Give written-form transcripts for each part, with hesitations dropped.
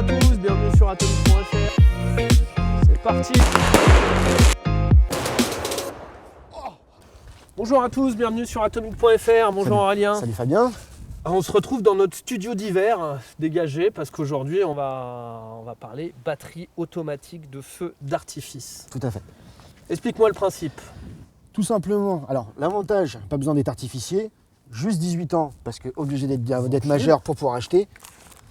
à tous, bienvenue sur atomic.fr. C'est parti. Bonjour à tous, bienvenue sur atomic.fr. Bonjour Aurélien. Salut Fabien. On se retrouve dans notre studio d'hiver dégagé parce qu'aujourd'hui on va parler batterie automatique de feu d'artifice. Tout à fait. Explique-moi le principe. Tout simplement, alors l'avantage, pas besoin d'être artificier, juste 18 ans parce que obligé d'être majeur pour pouvoir acheter.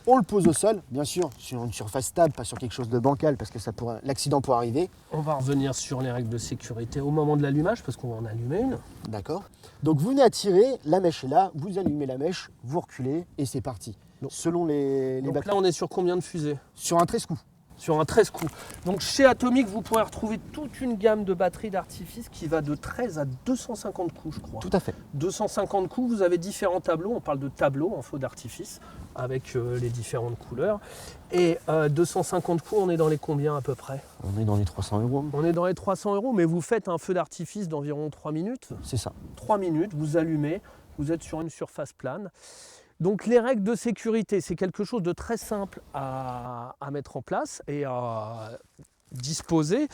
On le pose au sol, bien sûr, sur une surface stable, pas sur quelque chose de bancal parce que l'accident pourrait arriver. On va revenir sur les règles de sécurité au moment de l'allumage parce qu'on va en allumer une. D'accord. Donc vous venez à tirer, la mèche est là, vous allumez la mèche, vous reculez et c'est parti. Donc, selon les donc batteries. là on est sur combien de fusées? Sur un 13 coups. Sur un 13 coups. Donc chez Atomic, vous pourrez retrouver toute une gamme de batteries d'artifice qui va de 13 à 250 coups, je crois. Tout à fait. 250 coups, vous avez différents tableaux. On parle de tableaux en feu d'artifice avec les différentes couleurs. Et 250 coups, on est dans les combien à peu près? On est dans les 300 €. On est dans les 300 €, mais vous faites un feu d'artifice d'environ 3 minutes. C'est ça. 3 minutes, vous allumez, vous êtes sur une surface plane. Donc les règles de sécurité, c'est quelque chose de très simple à mettre en place et à disposer.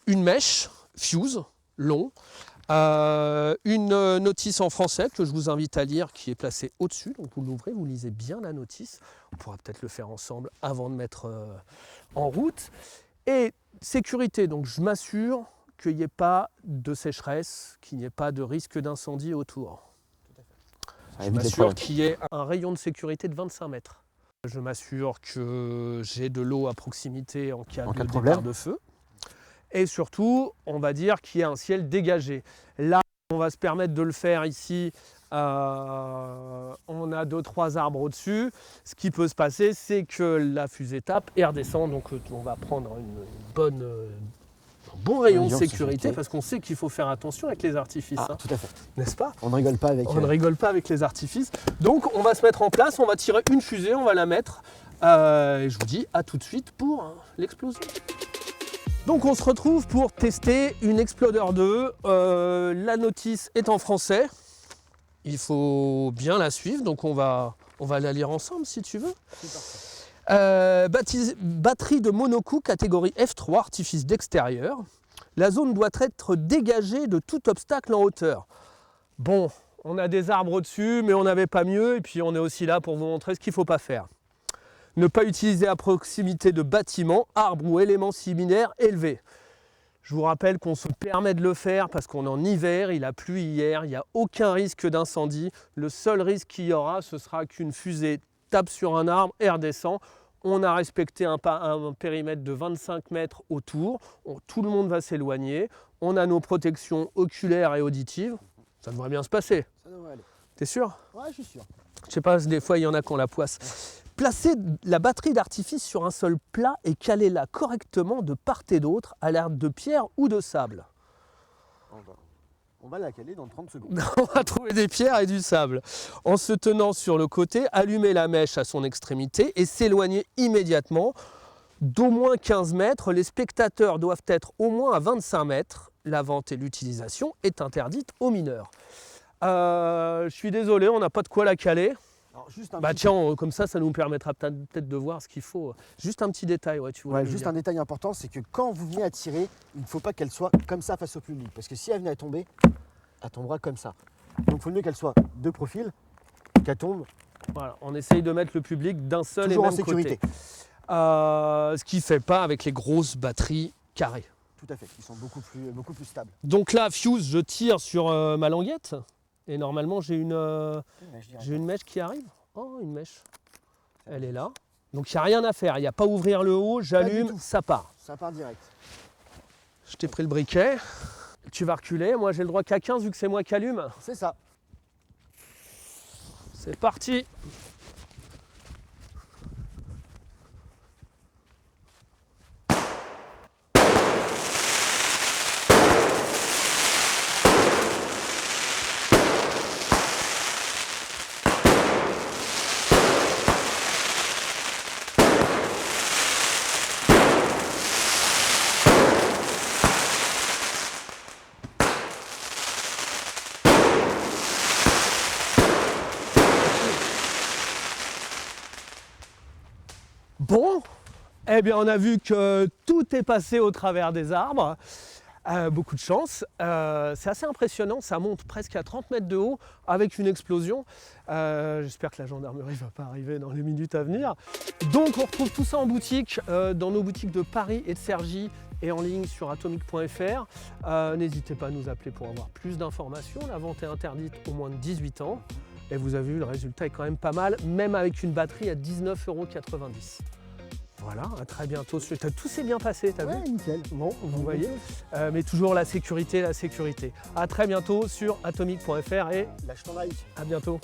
Une mèche, fuse, long, une notice en français que je vous invite à lire qui est placée au-dessus. Donc vous l'ouvrez, vous lisez bien la notice. On pourra peut-être le faire ensemble avant de mettre en route. Et sécurité, donc je m'assure qu'il n'y ait pas de sécheresse, qu'il n'y ait pas de risque d'incendie autour. Je m'assure qu'il y ait un rayon de sécurité de 25 mètres. Je m'assure que j'ai de l'eau à proximité en cas de départ de feu. Et surtout, on va dire qu'il y a un ciel dégagé. Là, on va se permettre de le faire ici. On a 2-3 arbres au-dessus. Ce qui peut se passer, c'est que la fusée tape et redescend. Donc on va prendre un bon rayon de sécurité parce qu'on sait qu'il faut faire attention avec les artifices. Ah, tout à fait. N'est-ce pas? On ne rigole pas avec... On ne rigole pas avec les artifices. Donc on va se mettre en place, on va tirer une fusée, on va la mettre. Et je vous dis à tout de suite pour l'explosion. Donc on se retrouve pour tester une Exploder 2. La notice est en français. Il faut bien la suivre, donc on va la lire ensemble si tu veux. C'est parfait. Batterie de monocoup catégorie F3, artifice d'extérieur. La zone doit être dégagée de tout obstacle en hauteur. Bon, on a des arbres au-dessus, mais on n'avait pas mieux. Et puis on est aussi là pour vous montrer ce qu'il ne faut pas faire. Ne pas utiliser à proximité de bâtiments, arbres ou éléments similaires élevés. Je vous rappelle qu'on se permet de le faire parce qu'on est en hiver, il a plu hier, il n'y a aucun risque d'incendie. Le seul risque qu'il y aura, ce sera qu'une fusée tape sur un arbre et redescend. On a respecté un périmètre de 25 mètres autour. Tout le monde va s'éloigner. On a nos protections oculaires et auditives. Ça devrait bien se passer. Ça devrait aller. T'es sûr? Ouais, je suis sûr. Je sais pas, des fois il y en a qui ont la poisse. Placez la batterie d'artifice sur un sol plat et calez-la correctement de part et d'autre à l'aide de pierre ou de sable. On va la caler dans 30 secondes. On va trouver des pierres et du sable. En se tenant sur le côté, allumez la mèche à son extrémité et s'éloigner immédiatement d'au moins 15 mètres. Les spectateurs doivent être au moins à 25 mètres. La vente et l'utilisation est interdite aux mineurs. Je suis désolé, on n'a pas de quoi la caler. Alors, tiens, comme ça nous permettra peut-être de voir ce qu'il faut. Juste un petit détail, ouais, tu vois. Ouais, juste un détail important, c'est que quand vous venez à tirer, il ne faut pas qu'elle soit comme ça face au public. Parce que si elle venait à tomber, elle tombera comme ça. Donc il faut mieux qu'elle soit de profil, qu'elle tombe. Voilà, on essaye de mettre le public d'un seul toujours et en même sécurité. Côté. Ce qui ne fait pas avec les grosses batteries carrées. Tout à fait, ils sont beaucoup plus stables. Donc là, fuse, je tire sur ma languette. Et normalement, j'ai une mèche qui arrive. Oh, une mèche. Elle est là. Donc, il n'y a rien à faire. Il n'y a pas à ouvrir le haut. J'allume, ça part. Ça part direct. Je t'ai pris le briquet. Tu vas reculer. Moi, j'ai le droit qu'à 15 vu que c'est moi qui allume. C'est ça. C'est parti. Bon, eh bien on a vu que tout est passé au travers des arbres. Beaucoup de chance. C'est assez impressionnant, ça monte presque à 30 mètres de haut avec une explosion. J'espère que la gendarmerie ne va pas arriver dans les minutes à venir. Donc on retrouve tout ça en boutique, dans nos boutiques de Paris et de Cergy et en ligne sur atomic.fr. N'hésitez pas à nous appeler pour avoir plus d'informations. La vente est interdite aux moins de 18 ans. Et vous avez vu, le résultat est quand même pas mal, même avec une batterie à 19,90 €. Voilà, à très bientôt. Tout s'est bien passé, t'as vu? Nickel. Bon, vous voyez. Mais toujours la sécurité, la sécurité. À très bientôt sur atomic.fr et Lâche ton like. à bientôt.